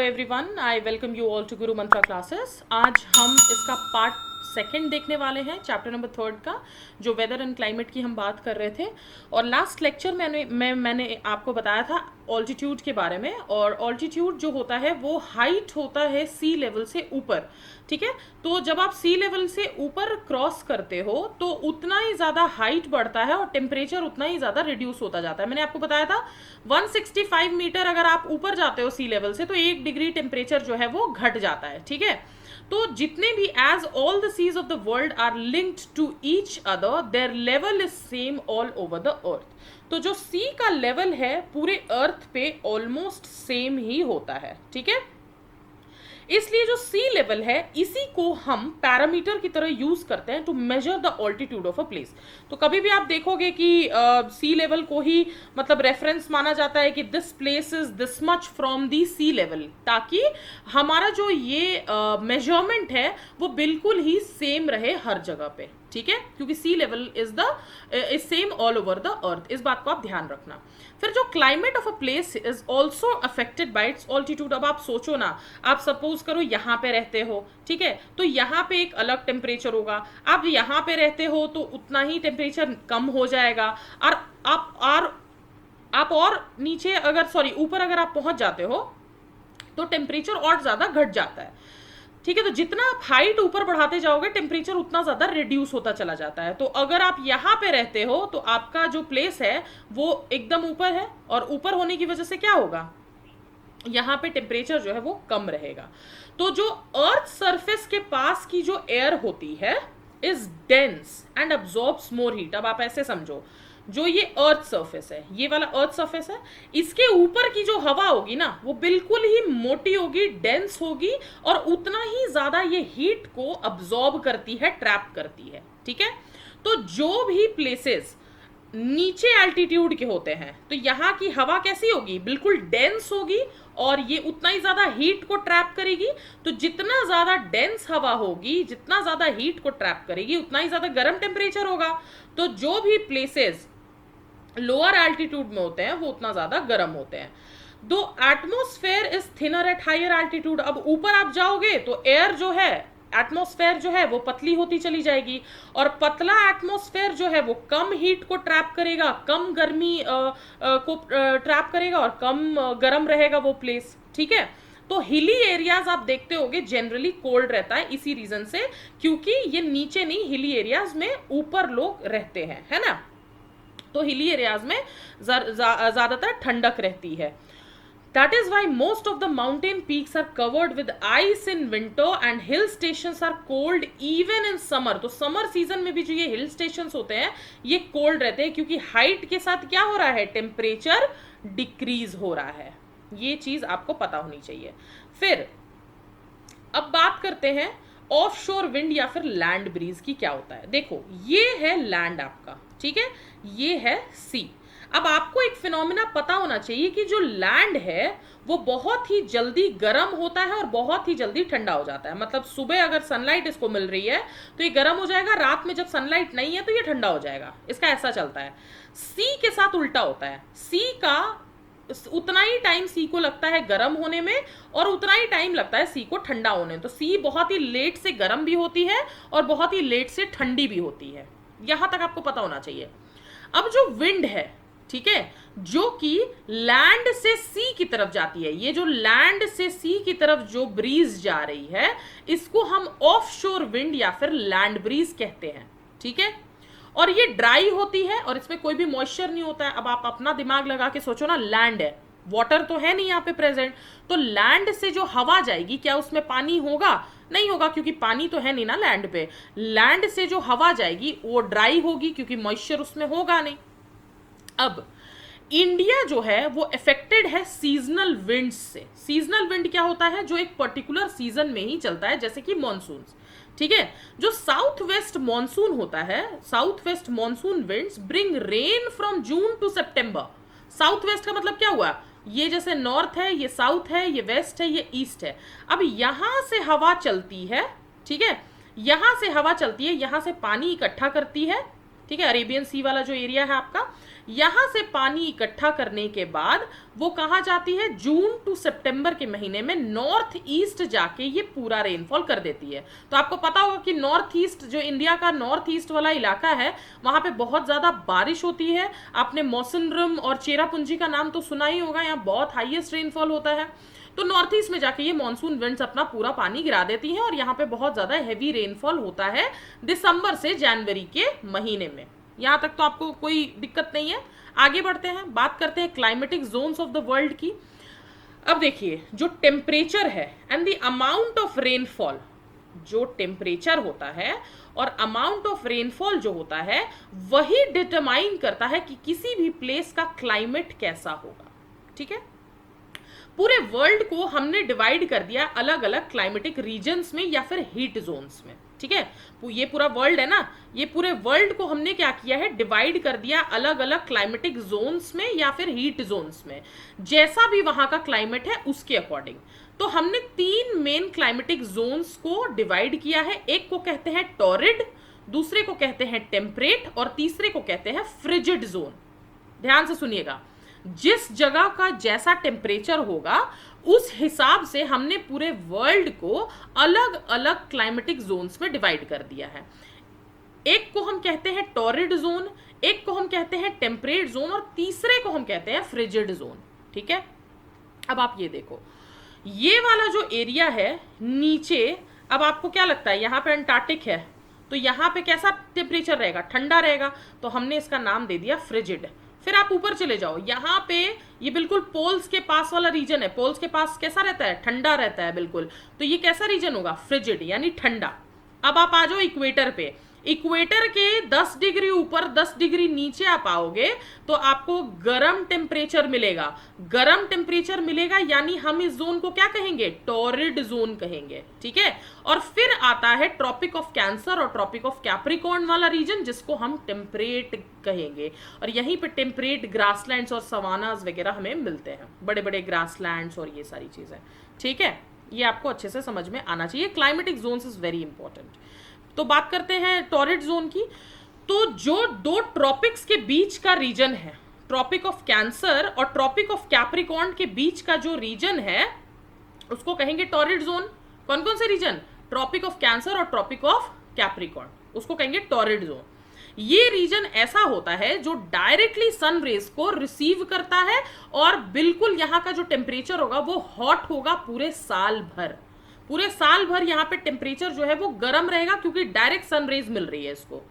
Everyone, I welcome you all to Guru Mantra classes. आज हम इसका पार्ट सेकंड देखने वाले हैं, चैप्टर नंबर 3 का, जो वेदर एंड क्लाइमेट की हम बात कर रहे थे। और लास्ट लेक्चर मैंने आपको बताया था ऑल्टीट्यूड के बारे में। और ऑल्टीट्यूड जो होता है वो हाइट होता है सी लेवल से ऊपर, ठीक है। तो जब आप सी लेवल से ऊपर क्रॉस करते हो तो उतना ही ज़्यादा हाइट बढ़ता है और टेम्परेचर उतना ही ज़्यादा रिड्यूस होता जाता है। मैंने आपको बताया था 165 मीटर अगर आप ऊपर जाते हो सी लेवल से तो 1 डिग्री टेम्परेचर जो है वो घट जाता है, ठीक है। तो जितने भी as all the seas of the world are linked to each other, their level is same all over the earth. तो जो सी का लेवल है पूरे अर्थ पे ऑलमोस्ट सेम ही होता है, ठीक है। इसलिए जो सी लेवल है इसी को हम पैरामीटर की तरह यूज करते हैं to measure the altitude of a place. तो कभी भी आप देखोगे कि सी लेवल को ही मतलब रेफरेंस माना जाता है कि this place is this much from the sea level, ताकि हमारा जो ये मेजरमेंट है वो बिल्कुल ही सेम रहे हर जगह पे, ठीक है, क्योंकि sea level is same all over the earth. इस बात को आप ध्यान रखना। फिर जो climate of a place is also affected by its altitude. अब आप सोचो ना, आप सपोज करो यहाँ पे रहते हो, ठीक है, तो यहाँ पे एक अलग टेम्परेचर होगा। आप यहाँ पे रहते हो तो उतना ही टेम्परेचर कम हो जाएगा। और आप और नीचे ऊपर अगर आप पहुंच जाते हो तो टेम्परेचर और ज्यादा घट जाता है, ठीक है। तो जितना आप हाइट ऊपर बढ़ाते जाओगे टेम्परेचर उतना ज्यादा रिड्यूस होता चला जाता है। तो अगर आप यहाँ पे रहते हो तो आपका जो प्लेस है वो एकदम ऊपर है, और ऊपर होने की वजह से क्या होगा, यहाँ पे टेम्परेचर जो है वो कम रहेगा। तो जो अर्थ सरफेस के पास की जो एयर होती है is dense and absorbs more heat. अब आप ऐसे समझो, जो ये अर्थ सरफेस है, ये वाला अर्थ सरफेस है, इसके ऊपर की जो हवा होगी ना वो बिल्कुल ही मोटी होगी, डेंस होगी, और उतना ही ज्यादा ये हीट को अब्सॉर्ब करती है, ट्रैप करती है, ठीक है। तो जो भी प्लेसेस नीचे एल्टीट्यूड के होते हैं तो यहाँ की हवा कैसी होगी, बिल्कुल डेंस होगी, और ये उतना ही ज्यादा हीट को ट्रैप करेगी। तो जितना ज्यादा डेंस हवा होगी, जितना ज्यादा हीट को ट्रैप करेगी, उतना ही ज्यादा गर्म टेम्परेचर होगा। तो जो भी प्लेसेस लोअर एल्टीट्यूड में होते हैं वो उतना ज्यादा गर्म होते हैं। दो atmosphere is thinner at higher altitude. अब ऊपर आप जाओगे तो एयर जो है, एटमॉस्फेयर जो है वो पतली होती चली जाएगी, और पतला एटमॉस्फेयर जो है वो कम हीट को ट्रैप करेगा, कम गर्मी को ट्रैप करेगा, और कम गर्म रहेगा वो प्लेस, ठीक है। तो हिली एरियाज आप देखते होगे जनरली कोल्ड रहता है, इसी रीजन से, क्योंकि ये नीचे नहीं, हिली एरियाज में ऊपर लोग रहते हैं, है ना। तो हिली एरियाज में ज्यादातर ठंडक रहती है। That is why most of the mountain peaks are covered with ice in winter and hill stations are cold even in summer। तो समर सीजन में भी जो ये हिल स्टेशंस होते हैं ये कोल्ड रहते हैं, क्योंकि हाइट के साथ क्या हो रहा है, टेम्परेचर डिक्रीज हो रहा है। ये चीज आपको पता होनी चाहिए। फिर अब बात करते हैं ऑफ शोर विंड या फिर लैंड ब्रीज की क्या होता है। देखो, ये है लैंड आपका, ठीक है, ये है सी। अब आपको एक फिनोमिना पता होना चाहिए कि जो लैंड है वो बहुत ही जल्दी गर्म होता है और बहुत ही जल्दी ठंडा हो जाता है। मतलब सुबह अगर सनलाइट इसको मिल रही है तो ये गर्म हो जाएगा, रात में जब सनलाइट नहीं है तो ये ठंडा हो जाएगा। इसका ऐसा चलता है। सी के साथ उल्टा होता है। सी का उतना ही टाइम सी को लगता है गर्म होने में और उतना ही टाइम लगता है सी को ठंडा होने में। तो सी बहुत ही लेट से गर्म भी होती है और बहुत ही लेट से ठंडी भी होती है। यहां तक आपको पता होना चाहिए। अब जो विंड है, ठीक है, जो कि लैंड से सी की तरफ जाती है, ये जो लैंड से सी की तरफ जो ब्रीज जा रही है इसको हम ऑफ शोर विंड या फिर लैंड ब्रीज कहते हैं, ठीक है। और ये ड्राई होती है और इसमें कोई भी मॉइस्चर नहीं होता है। अब आप अपना दिमाग लगा के सोचो ना, लैंड है, वाटर तो है नहीं यहाँ पे प्रेजेंट, तो लैंड से जो हवा जाएगी क्या उसमें पानी होगा, नहीं होगा, क्योंकि पानी तो है नहीं ना लैंड पे। लैंड से जो हवा जाएगी वो ड्राई होगी क्योंकि मॉइस्चर उसमें होगा नहीं। अब इंडिया जो है वो अफेक्टेड है सीजनल विंड्स से। सीजनल विंड क्या होता है, जो एक पर्टिकुलर सीजन में ही चलता है, जैसे कि मॉनसून, ठीक है। जो साउथ वेस्ट मॉनसून होता है, south west monsoon winds bring rain from June to September. South west का मतलब क्या हुआ, ये जैसे नॉर्थ है, ये साउथ है, ये वेस्ट है, ये ईस्ट है। अब यहां से हवा चलती है, ठीक है, यहां से हवा चलती है, यहां से पानी इकट्ठा करती है, ठीक है, अरेबियन सी वाला जो एरिया है आपका, यहां से पानी इकट्ठा करने के बाद वो कहाँ जाती है, जून टू सितंबर के महीने में नॉर्थ ईस्ट जाके ये पूरा रेनफॉल कर देती है। तो आपको पता होगा कि नॉर्थ ईस्ट, जो इंडिया का नॉर्थ ईस्ट वाला इलाका है, वहां पे बहुत ज्यादा बारिश होती है। आपने मौसिनरम और चेरापूंजी का नाम तो सुना ही होगा, यहाँ बहुत हाईएस्ट रेनफॉल होता है। तो नॉर्थ ईस्ट में जाके ये मॉनसून विंड्स अपना पूरा पानी गिरा देती हैं और यहाँ पे बहुत ज्यादा हैवी रेनफॉल होता है दिसंबर से जनवरी के महीने में। यहाँ तक तो आपको कोई दिक्कत नहीं है। आगे बढ़ते हैं, बात करते हैं climatic zones of the world की। अब देखिए, जो टेम्परेचर है and the amount of rainfall, जो टेम्परेचर होता है और अमाउंट ऑफ रेनफॉल जो होता है, वही डिटरमाइन करता है कि किसी भी प्लेस का क्लाइमेट कैसा होगा। ठीक है, पूरे वर्ल्ड को हमने डिवाइड कर दिया अलग अलग क्लाइमेटिक रीजन्स में या फिर हीट जोन्स में। ठीक है, ये पूरा वर्ल्ड है ना, ये पूरे वर्ल्ड को हमने क्या किया है, डिवाइड कर दिया अलग अलग क्लाइमेटिक जोन्स में या फिर हीट जोन्स में, जैसा भी वहां का क्लाइमेट है उसके अकॉर्डिंग। तो हमने 3 मेन क्लाइमेटिक जोन्स को डिवाइड किया है। एक को कहते हैं टॉरिड, दूसरे को कहते हैं टेम्परेट और तीसरे को कहते हैं फ्रिजिड जोन। ध्यान से सुनिएगा, जिस जगह का जैसा टेम्परेचर होगा उस हिसाब से हमने पूरे वर्ल्ड को अलग अलग क्लाइमेटिक जोन्स में डिवाइड कर दिया है। एक को हम कहते हैं टॉरिड जोन, एक को हम कहते हैं टेम्परेट जोन और तीसरे को हम कहते हैं फ्रिजिड जोन। ठीक है, अब आप ये देखो, ये वाला जो एरिया है नीचे, अब आपको क्या लगता है, यहाँ पे अंटार्कटिक है तो यहाँ पे कैसा टेम्परेचर रहेगा, ठंडा रहेगा, तो हमने इसका नाम दे दिया फ्रिजिड। फिर आप ऊपर चले जाओ, यहाँ पे ये बिल्कुल पोल्स के पास वाला रीजन है, पोल्स के पास कैसा रहता है, ठंडा रहता है बिल्कुल, तो ये कैसा रीजन होगा, फ्रिजिड यानी ठंडा। अब आप आ जाओ इक्वेटर पे, इक्वेटर के 10 डिग्री ऊपर 10 डिग्री नीचे आप आओगे तो आपको गर्म टेम्परेचर मिलेगा। गर्म टेम्परेचर मिलेगा यानी हम इस जोन को क्या कहेंगे, टॉरिड जोन कहेंगे। ठीक है, और फिर आता है ट्रॉपिक ऑफ कैंसर और ट्रॉपिक ऑफ कैप्रिकॉर्न वाला रीजन, जिसको हम टेम्परेट कहेंगे। और यहीं पे टेम्परेट ग्रासलैंड्स और सवानास वगैरह हमें मिलते हैं, बड़े बड़े ग्रासलैंड्स और ये सारी चीजें। ठीक है, ये आपको अच्छे से समझ में आना चाहिए। Climatic zones is very important. तो बात करते हैं टॉरिड जोन की। तो जो 2 ट्रॉपिक्स के बीच का रीजन है, ट्रॉपिक ऑफ कैंसर और ट्रॉपिक ऑफ कैप्रिकॉर्न के बीच का जो रीजन है उसको कहेंगे टॉरिड जोन। कौन कौन से रीजन, ट्रॉपिक ऑफ कैंसर और ट्रॉपिक ऑफ कैप्रिकॉर्न, उसको कहेंगे टॉरिड जोन। ये रीजन ऐसा होता है जो डायरेक्टली सन रेज को रिसीव करता है और बिल्कुल यहाँ का जो टेम्परेचर होगा वो हॉट होगा पूरे साल भर। पूरे साल भर यहाँ पे टेम्परेचर जो है वो गर्म रहेगा क्योंकि डायरेक्ट सन रेज मिल रही है इसको।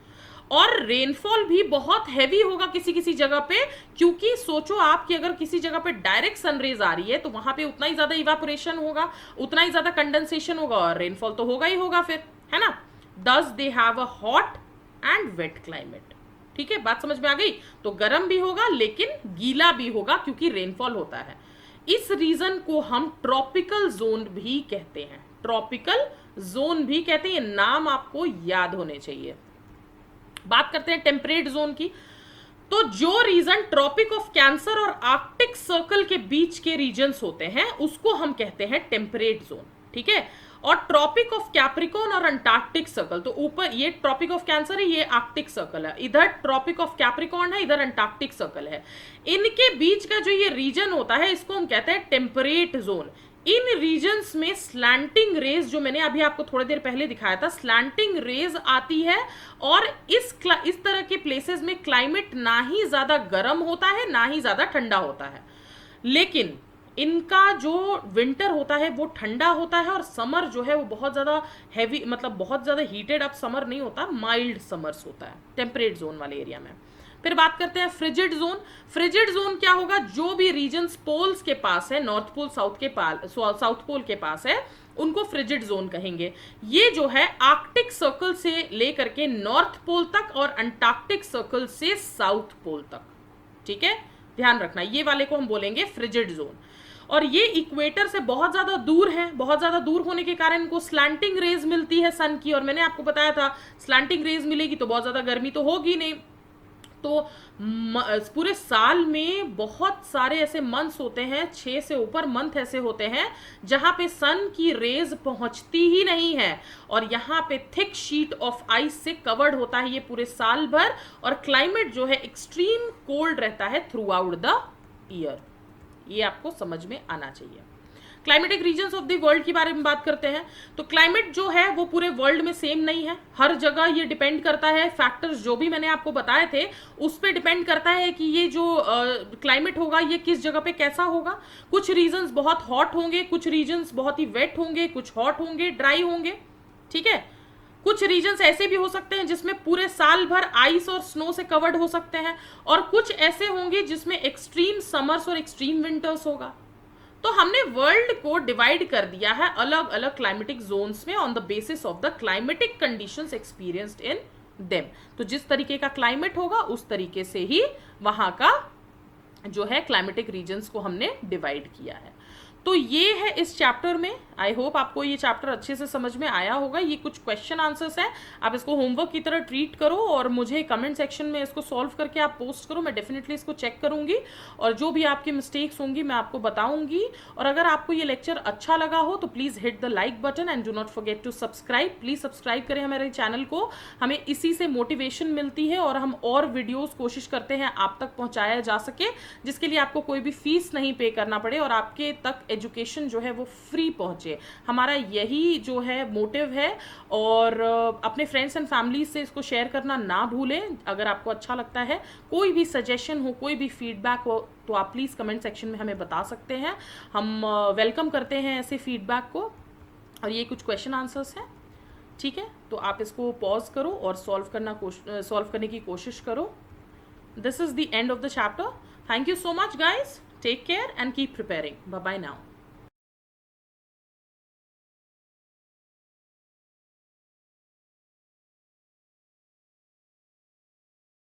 और रेनफॉल भी बहुत हैवी होगा किसी किसी जगह पे, क्योंकि सोचो आप कि अगर किसी जगह पे डायरेक्ट सन रेज आ रही है तो वहां पे उतना ही ज्यादा इवापोरेशन होगा, उतना ही ज्यादा कंडेंसेशन होगा और रेनफॉल तो होगा ही होगा फिर, है ना। Thus they have a hot and wet climate. ठीक है, बात समझ में आ गई। तो गर्म भी होगा लेकिन गीला भी होगा क्योंकि रेनफॉल होता है। इस रीजन को हम ट्रॉपिकल जोन भी कहते हैं, ट्रॉपिकल जोन भी कहते हैं, नाम आपको याद होने चाहिए। बात करते हैं टेम्परेट जोन की। तो जो रीजन ट्रॉपिक ऑफ कैंसर और आर्कटिक सर्कल के बीच के रीजन्स होते हैं उसको हम कहते हैं टेम्परेट जोन। ठीक है, और ट्रॉपिक ऑफ कैप्रिकॉर्न और अंटार्कटिक सर्कल, तो ऊपर ये ट्रॉपिक ऑफ कैंसर है, ये आर्कटिक सर्कल है, इधर ट्रॉपिक ऑफ कैप्रिकॉर्न है, इधर अंटार्कटिक सर्कल है। इनके बीच का जो ये रीजन होता है इसको हम कहते हैं टेम्परेट जोन। इन रीजन्स में स्लैंटिंग रेज, जो मैंने अभी आपको थोड़ी देर पहले दिखाया था, स्लैंटिंग रेज आती है और इस तरह के प्लेसेस में क्लाइमेट ना ही ज्यादा गर्म होता है ना ही ज्यादा ठंडा होता है, लेकिन इनका जो विंटर होता है वो ठंडा होता है और समर जो है वो बहुत ज्यादा हैवी, मतलब बहुत ज्यादा हीटेड अप समर नहीं होता, माइल्ड समर्स होता है टेम्परेट जोन वाले एरिया में। फिर बात करते हैं फ्रिजिड जोन। फ्रिजिड जोन क्या होगा, जो भी रीजन्स पोल्स के पास है, नॉर्थ पोल साउथ पोल के पास है, उनको फ्रिजिड जोन कहेंगे। ये जो है आर्कटिक सर्कल से लेकर के नॉर्थ पोल तक और अंटार्कटिक सर्कल से साउथ पोल तक। ठीक है, ध्यान रखना, ये वाले को हम बोलेंगे फ्रिजिड जोन। और ये इक्वेटर से बहुत ज्यादा दूर है, बहुत ज्यादा दूर होने के कारण इनको स्लैंटिंग रेज मिलती है सन की, और मैंने आपको बताया था स्लैंटिंग रेज मिलेगी तो बहुत ज्यादा गर्मी तो होगी नहीं, तो पूरे साल में बहुत सारे ऐसे मंथ्स होते हैं, 6 से ऊपर मंथ ऐसे होते हैं जहां पे सन की रेज पहुंचती ही नहीं है, और यहाँ पे थिक शीट ऑफ आइस से कवर्ड होता है ये पूरे साल भर, और क्लाइमेट जो है एक्सट्रीम कोल्ड रहता है थ्रू आउट द ईयर। ये आपको समझ में आना चाहिए। Climatic regions of the world के बारे में बात करते हैं। तो क्लाइमेट जो है वो पूरे वर्ल्ड में सेम नहीं है, हर जगह ये डिपेंड करता है, फैक्टर्स जो भी मैंने आपको बताए थे उस पर डिपेंड करता है कि ये जो क्लाइमेट होगा ये किस जगह पे कैसा होगा। कुछ रीजन्स बहुत हॉट होंगे, कुछ रीजन्स बहुत ही वेट होंगे, कुछ हॉट होंगे, ड्राई होंगे, ठीक है। कुछ रीजन्स ऐसे भी हो सकते हैं जिसमें पूरे साल भर आइस और स्नो से कवर्ड हो सकते हैं, और कुछ ऐसे होंगे जिसमें एक्सट्रीम समर्स और एक्सट्रीम विंटर्स होगा। तो हमने वर्ल्ड को डिवाइड कर दिया है अलग अलग क्लाइमेटिक जोन्स में on the basis of the climatic conditions experienced in them. तो जिस तरीके का क्लाइमेट होगा उस तरीके से ही वहां का जो है क्लाइमेटिक रीजन्स को हमने डिवाइड किया है। तो ये है इस चैप्टर में। आई होप आपको ये चैप्टर अच्छे से समझ में आया होगा। ये कुछ क्वेश्चन आंसर्स हैं, आप इसको होमवर्क की तरह ट्रीट करो और मुझे कमेंट सेक्शन में इसको सॉल्व करके आप पोस्ट करो। मैं डेफिनेटली इसको चेक करूंगी और जो भी आपकी मिस्टेक्स होंगी मैं आपको बताऊंगी। और अगर आपको ये लेक्चर अच्छा लगा हो तो please hit the like button and do not forget to subscribe. Please subscribe करें हमारे चैनल को, हमें इसी से मोटिवेशन मिलती है और हम और वीडियोज़ कोशिश करते हैं आप तक पहुँचाया जा सके, जिसके लिए आपको कोई भी फीस नहीं पे करना पड़े और आपके तक एजुकेशन जो है वो फ्री पहुंचे। हमारा यही जो है मोटिव है। और अपने फ्रेंड्स एंड फैमिली से इसको शेयर करना ना भूलें। अगर आपको अच्छा लगता है, कोई भी सजेशन हो, कोई भी फीडबैक हो तो आप प्लीज़ कमेंट सेक्शन में हमें बता सकते हैं। हम वेलकम करते हैं ऐसे फीडबैक को। और ये कुछ क्वेश्चन आंसर्स हैं, ठीक है। तो आप इसको पॉज करो और सॉल्व करने की कोशिश करो। This is the end of the chapter. Thank you so much, guys. Take care and keep preparing. Bye bye now.